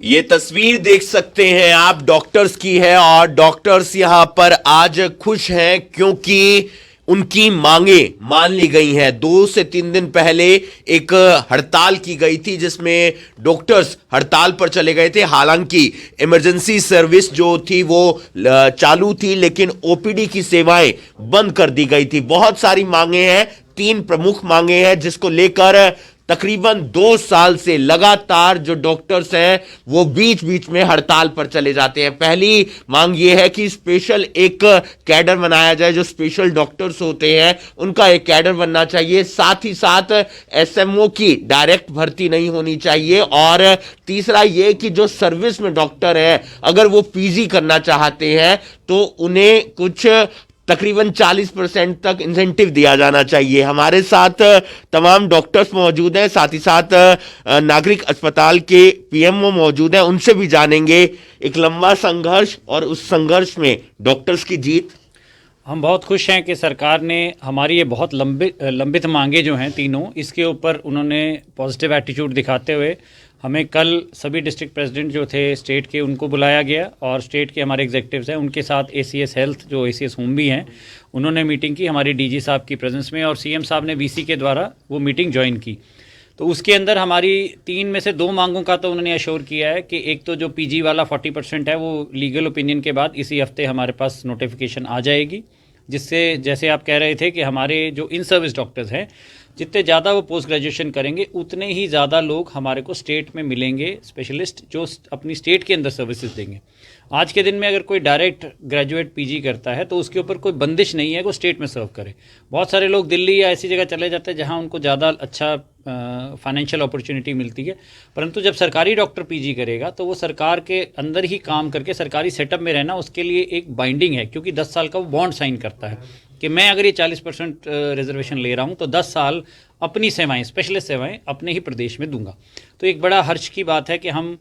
ये तस्वीर देख सकते हैं आप, डॉक्टर्स की है और डॉक्टर्स यहां पर आज खुश हैं क्योंकि उनकी मांगे मान ली गई हैं। 2 से 3 दिन पहले एक हड़ताल की गई थी जिसमें डॉक्टर्स हड़ताल पर चले गए थे। हालांकि इमरजेंसी सर्विस जो थी वो चालू थी, लेकिन ओपीडी की सेवाएं बंद कर दी गई थी। बहुत सारी मांगे हैं, 3 प्रमुख मांगे हैं जिसको लेकर तकरीबन 2 साल से लगातार जो डॉक्टर्स हैं वो बीच बीच में हड़ताल पर चले जाते हैं। पहली मांग ये है कि स्पेशल एक कैडर बनाया जाए, जो स्पेशल डॉक्टर्स होते हैं उनका एक कैडर बनना चाहिए। साथ ही साथ एसएमओ की डायरेक्ट भर्ती नहीं होनी चाहिए। और तीसरा ये कि जो सर्विस में डॉक्टर हैं अगर वो पीजी करना चाहते हैं तो उन्हें कुछ तकरीबन 40% तक इंसेंटिव दिया जाना चाहिए। हमारे साथ तमाम डॉक्टर्स मौजूद हैं, साथ ही साथ नागरिक अस्पताल के पीएमओ मौजूद हैं। उनसे भी जानेंगे एक लंबा संघर्ष और उस संघर्ष में डॉक्टर्स की जीत। हम बहुत खुश हैं कि सरकार ने हमारी ये बहुत लंबित मांगे जो हैं तीनों, इसके ऊपर उन्होंने पॉजिटिव एटीट्यूड दिखाते हुए हमें कल सभी डिस्ट्रिक्ट प्रेसिडेंट जो थे स्टेट के उनको बुलाया गया और स्टेट के हमारे एग्जीक्यूटिव्स हैं उनके साथ एसीएस हेल्थ जो एसीएस होम भी हैं उन्होंने मीटिंग की हमारी डीजी साहब की प्रेजेंस में, और सीएम साहब ने वीसी के द्वारा वो मीटिंग ज्वाइन की। तो उसके अंदर हमारी 3 में से 2 मांगों का तो उन्होंने अश्योर किया है कि एक तो जो पीजी वाला 40% है वो लीगल ओपिनियन के बाद इसी हफ्ते हमारे पास नोटिफिकेशन आ जाएगी, जिससे जैसे आप कह रहे थे कि हमारे जो इन सर्विस डॉक्टर्स हैं जितने ज़्यादा वो पोस्ट ग्रेजुएशन करेंगे उतने ही ज़्यादा लोग हमारे को स्टेट में मिलेंगे, स्पेशलिस्ट जो अपनी स्टेट के अंदर सर्विसेज देंगे। आज के दिन में अगर कोई डायरेक्ट ग्रेजुएट पीजी करता है तो उसके ऊपर कोई बंदिश नहीं है कि वो स्टेट में सर्व करे। बहुत सारे लोग दिल्ली या ऐसी जगह चले जाते हैं जहां उनको ज़्यादा अच्छा फाइनेंशियल अपॉर्चुनिटी मिलती है, परंतु जब सरकारी डॉक्टर पीजी करेगा तो वो सरकार के अंदर ही काम करके सरकारी सेटअप में रहना उसके लिए एक बाइंडिंग है, क्योंकि 10 साल का वो बॉन्ड साइन करता है कि मैं अगर ये 40% रिजर्वेशन ले रहा हूँ तो 10 साल अपनी सेवाएं, स्पेशलिस्ट सेवाएं अपने ही प्रदेश में दूंगा। तो एक बड़ा हर्ष की बात है कि हम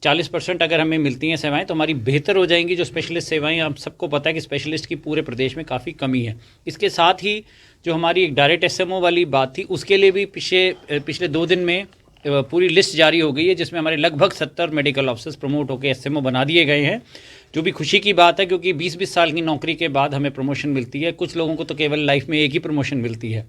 40% अगर हमें मिलती हैं सेवाएं तो हमारी बेहतर हो जाएंगी। जो स्पेशलिस्ट सेवाएं, आप सबको पता है कि स्पेशलिस्ट की पूरे प्रदेश में काफ़ी कमी है। इसके साथ ही जो हमारी एक डायरेक्ट एसएमओ वाली बात थी उसके लिए भी पिछले 2 दिन में पूरी लिस्ट जारी हो गई है, जिसमें हमारे लगभग 70 मेडिकल ऑफिसर्स प्रमोट होकर एसएमओ बना दिए गए हैं, जो भी खुशी की बात है क्योंकि 20-20 साल की नौकरी के बाद हमें प्रमोशन मिलती है। कुछ लोगों को तो केवल लाइफ में एक ही प्रमोशन मिलती है।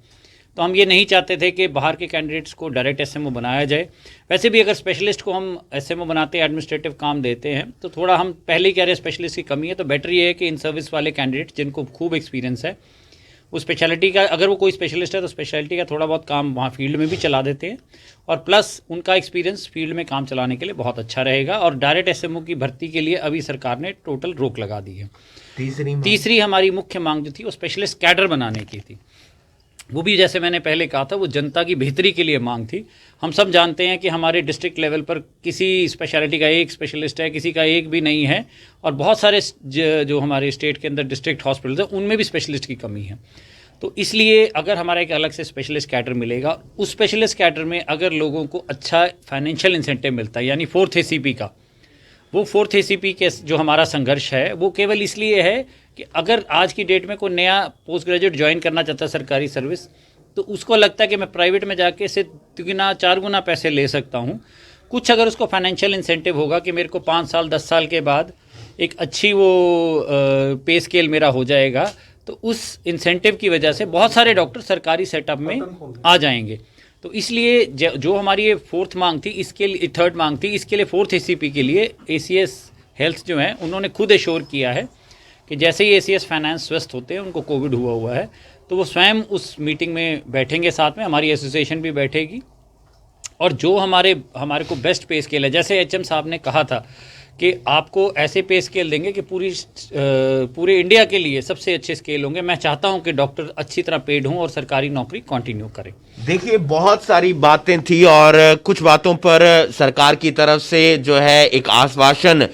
तो हम ये नहीं चाहते थे कि बाहर के कैंडिडेट्स को डायरेक्ट एसएमओ बनाया जाए। वैसे भी अगर स्पेशलिस्ट को हम एसएमओ बनाते हैं, एडमिनिस्ट्रेटिव काम देते हैं, तो थोड़ा हम पहले ही कह रहे हैं स्पेशलिस्ट की कमी है, तो बेटर ये है कि इन सर्विस वाले कैंडिडेट जिनको खूब एक्सपीरियंस है वो स्पेशलिटी का, अगर वो कोई स्पेशलिस्ट है तो स्पेशलिटी का थोड़ा बहुत काम वहाँ फील्ड में भी चला देते हैं, और प्लस उनका एक्सपीरियंस फील्ड में काम चलाने के लिए बहुत अच्छा रहेगा। और डायरेक्ट एसएमओ की भर्ती के लिए अभी सरकार ने टोटल रोक लगा दी है। तीसरी हमारी मुख्य मांग जो थी वो स्पेशलिस्ट कैडर बनाने की थी। वो भी जैसे मैंने पहले कहा था वो जनता की बेहतरी के लिए मांग थी। हम सब जानते हैं कि हमारे डिस्ट्रिक्ट लेवल पर किसी स्पेशलिटी का एक स्पेशलिस्ट है, किसी का एक भी नहीं है, और बहुत सारे जो हमारे स्टेट के अंदर डिस्ट्रिक्ट हॉस्पिटल्स हैं उनमें भी स्पेशलिस्ट की कमी है। तो इसलिए अगर हमारा एक अलग से स्पेशलिस्ट कैडर मिलेगा, उस स्पेशलिस्ट कैडर में अगर लोगों को अच्छा फाइनेंशियल इंसेंटिव मिलता है, यानी 4th ACP का, वो 4th ACP के जो हमारा संघर्ष है वो केवल इसलिए है कि अगर आज की डेट में कोई नया पोस्ट ग्रेजुएट ज्वाइन करना चाहता है सरकारी सर्विस, तो उसको लगता है कि मैं प्राइवेट में जाके से 3-4 गुना पैसे ले सकता हूँ। कुछ अगर उसको फाइनेंशियल इंसेंटिव होगा कि मेरे को 5 साल 10 साल के बाद एक अच्छी वो पे स्केल मेरा हो जाएगा, तो उस इंसेंटिव की वजह से बहुत सारे डॉक्टर सरकारी सेटअप में आ जाएंगे। तो इसलिए जो हमारी ये 4th मांग थी, इसके लिए 3rd मांग थी, इसके लिए 4th ACP के लिए ACS हेल्थ जो है उन्होंने खुद एश्योर किया है कि जैसे ही ACS फाइनेंस स्वस्थ होते हैं, उनको कोविड हुआ है, तो वो स्वयं उस मीटिंग में बैठेंगे, साथ में हमारी एसोसिएशन भी बैठेगी, और जो हमारे को बेस्ट पे स्केल है, जैसे HM साहब ने कहा था कि आपको ऐसे पे स्केल देंगे कि पूरे इंडिया के लिए सबसे अच्छे स्केल होंगे। मैं चाहता हूं कि डॉक्टर अच्छी तरह पेड हों और सरकारी नौकरी कंटिन्यू करें। देखिए, बहुत सारी बातें थी और कुछ बातों पर सरकार की तरफ से जो है एक आश्वासन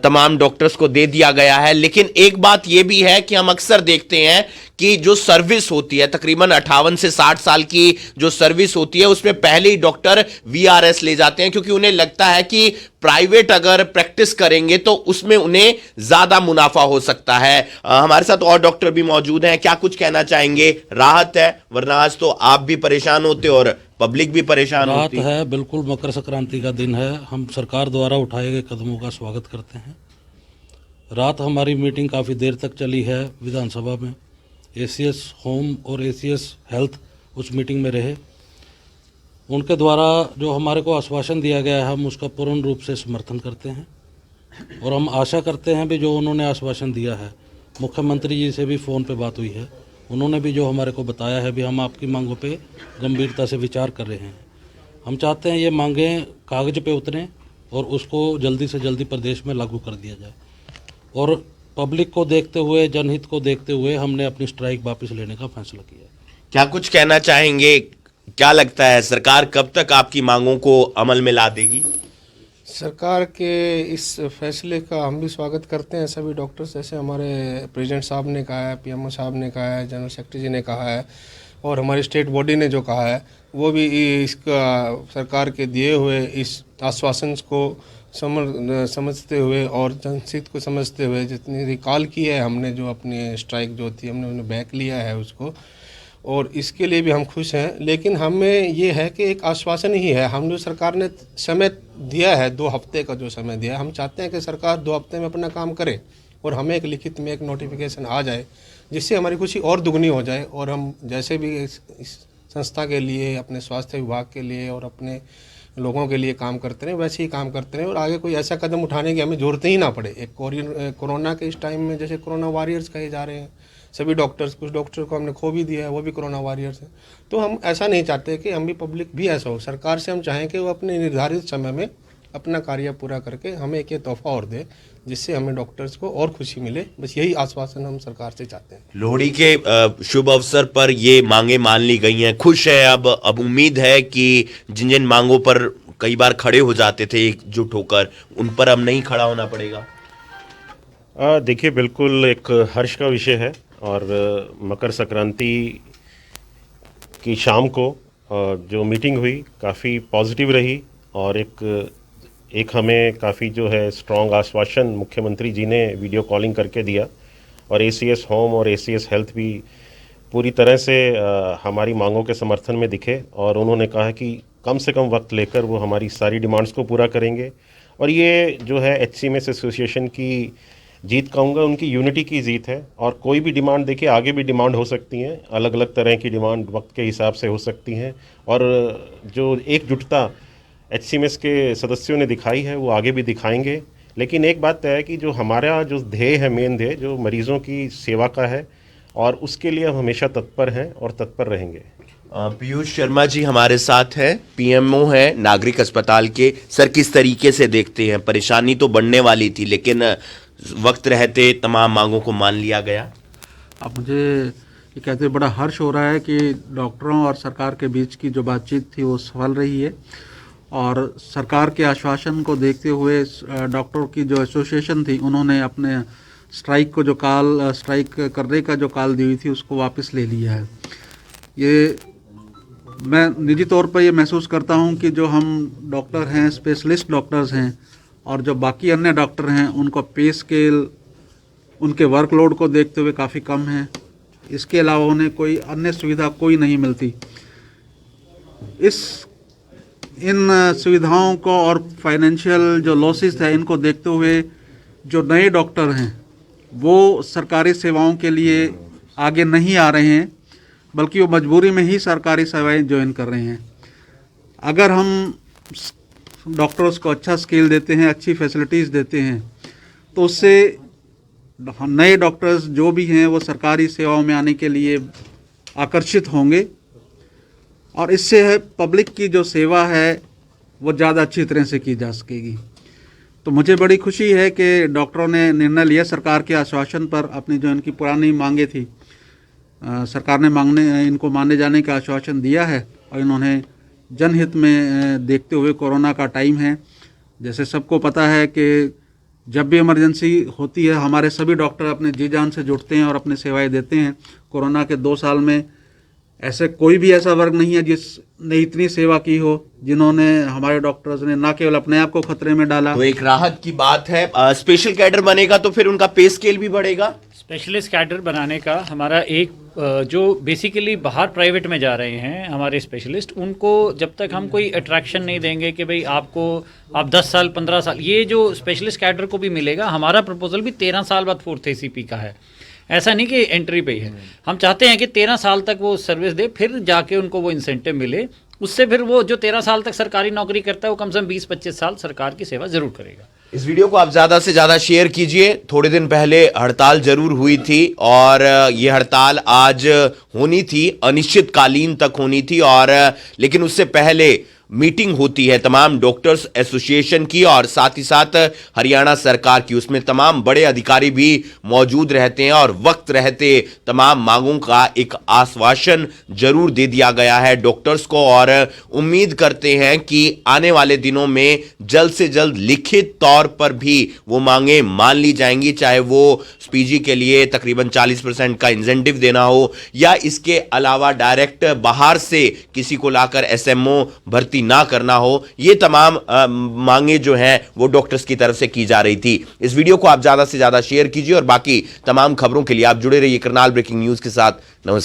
तमाम डॉक्टर्स को दे दिया गया है, लेकिन एक बात यह भी है कि हम अक्सर देखते हैं कि जो सर्विस होती है तकरीबन 58 से 60 साल की जो सर्विस होती है उसमें पहले ही डॉक्टर वीआरएस ले जाते हैं, क्योंकि उन्हें लगता है कि प्राइवेट अगर प्रैक्टिस करेंगे तो उसमें उन्हें ज्यादा मुनाफा हो सकता है। हमारे साथ और डॉक्टर भी मौजूद हैं, क्या कुछ कहना चाहेंगे? राहत है, वरना आज तो आप भी परेशान होते और पब्लिक भी परेशान राहत होती है। बिल्कुल मकर संक्रांति का दिन है, हम सरकार द्वारा उठाए गए कदमों का स्वागत करते हैं। रात हमारी मीटिंग काफ़ी देर तक चली है विधानसभा में। एसीएस होम और एसीएस हेल्थ उस मीटिंग में रहे। उनके द्वारा जो हमारे को आश्वासन दिया गया है हम उसका पूर्ण रूप से समर्थन करते हैं और हम आशा करते हैं भी जो उन्होंने आश्वासन दिया है, मुख्यमंत्री जी से भी फ़ोन पे बात हुई है, उन्होंने भी जो हमारे को बताया है भी हम आपकी मांगों पे गंभीरता से विचार कर रहे हैं। हम चाहते हैं ये मांगें कागज़ पे उतरें और उसको जल्दी से जल्दी प्रदेश में लागू कर दिया जाए। और पब्लिक को देखते हुए, जनहित को देखते हुए हमने अपनी स्ट्राइक वापस लेने का फैसला किया है। क्या कुछ कहना चाहेंगे? क्या लगता है सरकार कब तक आपकी मांगों को अमल में ला देगी? सरकार के इस फैसले का हम भी स्वागत करते हैं। सभी डॉक्टर्स, जैसे हमारे प्रेसिडेंट साहब ने कहा है, पीएमओ साहब ने कहा है, जनरल सेक्रेटरी जी ने कहा है और हमारी स्टेट बॉडी ने जो कहा है, वो भी इसका सरकार के दिए हुए इस आश्वासन को समझते हुए और जनहित को समझते हुए जितनी रिकॉल की है हमने, जो अपनी स्ट्राइक जो थी हमने उन्हें बैक लिया है उसको, और इसके लिए भी हम खुश हैं। लेकिन हमें ये है कि एक आश्वासन ही है, हम जो सरकार ने समय दिया है 2 हफ्ते का जो समय दिया है, हम चाहते हैं कि सरकार 2 हफ्ते में अपना काम करे और हमें एक लिखित में एक नोटिफिकेशन आ जाए जिससे हमारी खुशी और दुगनी हो जाए और हम जैसे भी इस संस्था के लिए, अपने स्वास्थ्य विभाग के लिए और अपने लोगों के लिए काम करते रहें, वैसे ही काम करते रहें और आगे कोई ऐसा कदम उठाने की हमें ज़रूरत ही ना पड़े। एक कोरोना के इस टाइम में जैसे कोरोना वॉरियर्स कहे जा रहे हैं सभी डॉक्टर्स, कुछ डॉक्टर को हमने खो भी दिया है, वो भी कोरोना वॉरियर्स हैं। तो हम ऐसा नहीं चाहते कि हम भी, पब्लिक भी ऐसा हो। सरकार से हम चाहें कि वो अपने निर्धारित समय में अपना कार्य पूरा करके हमें एक ये तोहफा और दे जिससे हमें डॉक्टर्स को और खुशी मिले। बस यही आश्वासन हम सरकार से चाहते हैं। लोहड़ी के शुभ अवसर पर ये मांगे मान ली गई हैं, खुश है। अब उम्मीद है कि जिन जिन मांगों पर कई बार खड़े हो जाते थे एकजुट होकर, उन पर अब नहीं खड़ा होना पड़ेगा। देखिए, बिल्कुल एक हर्ष का विषय है और मकर संक्रांति की शाम को जो मीटिंग हुई काफ़ी पॉजिटिव रही और एक हमें काफ़ी जो है स्ट्रॉन्ग आश्वासन मुख्यमंत्री जी ने वीडियो कॉलिंग करके दिया और एसीएस होम और एसीएस हेल्थ भी पूरी तरह से हमारी मांगों के समर्थन में दिखे और उन्होंने कहा कि कम से कम वक्त लेकर वो हमारी सारी डिमांड्स को पूरा करेंगे। और ये जो है HCMS एसोसिएशन की जीत कहूँगा, उनकी यूनिटी की जीत है। और कोई भी डिमांड देखिए, आगे भी डिमांड हो सकती हैं, अलग अलग तरह की डिमांड वक्त के हिसाब से हो सकती हैं और जो एकजुटता HCMS के सदस्यों ने दिखाई है वो आगे भी दिखाएंगे। लेकिन एक बात तय है कि जो हमारा जो ध्येय है, मेन ध्येय जो मरीजों की सेवा का है और उसके लिए हम हमेशा तत्पर हैं और तत्पर रहेंगे। पीयूष शर्मा जी हमारे साथ हैं, पीएमओ है नागरिक अस्पताल के। सर, किस तरीके से देखते हैं? परेशानी तो बढ़ने वाली थी लेकिन वक्त रहते तमाम मांगों को मान लिया गया। अब मुझे ये कहते हुए बड़ा हर्ष हो रहा है कि डॉक्टरों और सरकार के बीच की जो बातचीत थी वो सफल रही है और सरकार के आश्वासन को देखते हुए डॉक्टरों की जो एसोसिएशन थी उन्होंने अपने स्ट्राइक को स्ट्राइक करने का जो काल दी हुई थी उसको वापस ले लिया है। ये मैं निजी तौर पर ये महसूस करता हूँ कि जो हम डॉक्टर हैं, स्पेशलिस्ट डॉक्टर्स हैं और जो बाकी अन्य डॉक्टर हैं, उनको पे स्केल, उनके वर्कलोड को देखते हुए काफ़ी कम है। इसके अलावा उन्हें कोई अन्य सुविधा कोई नहीं मिलती। इन सुविधाओं को और फाइनेंशियल जो लॉसेस है इनको देखते हुए जो नए डॉक्टर हैं वो सरकारी सेवाओं के लिए आगे नहीं आ रहे हैं, बल्कि वो मजबूरी में ही सरकारी सेवाएं ज्वाइन कर रहे हैं। अगर हम डॉक्टर्स को अच्छा स्किल देते हैं, अच्छी फैसिलिटीज़ देते हैं, तो उससे नए डॉक्टर्स जो भी हैं वो सरकारी सेवाओं में आने के लिए आकर्षित होंगे और इससे पब्लिक की जो सेवा है वो ज़्यादा अच्छी तरह से की जा सकेगी। तो मुझे बड़ी खुशी है कि डॉक्टरों ने निर्णय लिया सरकार के आश्वासन पर। अपनी जो इनकी पुरानी मांगे थी, सरकार ने इनको माने जाने का आश्वासन दिया है और इन्होंने जनहित में देखते हुए, कोरोना का टाइम है, जैसे सबको पता है कि जब भी इमरजेंसी होती है हमारे सभी डॉक्टर अपने जी जान से जुटते हैं और अपनी सेवाएं देते हैं। कोरोना के 2 साल में ऐसे कोई भी ऐसा वर्ग नहीं है जिसने इतनी सेवा की हो, जिन्होंने हमारे डॉक्टर्स ने ना केवल अपने आप को खतरे में डाला। तो एक राहत की बात है। स्पेशल कैडर बनेगा तो फिर उनका पे स्केल भी बढ़ेगा। स्पेशलिस्ट कैडर बनाने का हमारा एक जो बेसिकली बाहर प्राइवेट में जा रहे हैं हमारे स्पेशलिस्ट, उनको जब तक हम कोई अट्रैक्शन नहीं देंगे कि भाई आप 10 साल 15 साल, ये जो स्पेशलिस्ट कैडर को भी मिलेगा। हमारा प्रपोजल भी 13 साल बाद 4th ACP का है, ऐसा नहीं कि एंट्री पे ही है। हम चाहते हैं कि 13 साल तक वो सर्विस दे, फिर जाके उनको वो इंसेंटिव मिले। उससे फिर वो जो 13 साल तक सरकारी नौकरी करता है वो कम से कम 20-25 साल सरकार की सेवा जरूर करेगा। इस वीडियो को आप ज्यादा से ज्यादा शेयर कीजिए। थोड़े दिन पहले हड़ताल जरूर हुई थी और ये हड़ताल आज होनी थी, अनिश्चितकालीन तक होनी थी, और लेकिन उससे पहले मीटिंग होती है तमाम डॉक्टर्स एसोसिएशन की और साथ ही साथ हरियाणा सरकार की। उसमें तमाम बड़े अधिकारी भी मौजूद रहते हैं और वक्त रहते तमाम मांगों का एक आश्वासन जरूर दे दिया गया है डॉक्टर्स को, और उम्मीद करते हैं कि आने वाले दिनों में जल्द से जल्द लिखित तौर पर भी वो मांगे मान ली जाएंगी, चाहे वो पीजी के लिए तकरीबन 40% का इंसेंटिव देना हो या इसके अलावा डायरेक्ट बाहर से किसी को लाकर एसएमओ भर्ती ना करना हो। ये तमाम मांगे जो हैं वो डॉक्टर्स की तरफ से की जा रही थी। इस वीडियो को आप ज्यादा से ज्यादा शेयर कीजिए और बाकी तमाम खबरों के लिए आप जुड़े रहिए करनाल ब्रेकिंग न्यूज के साथ। नमस्कार।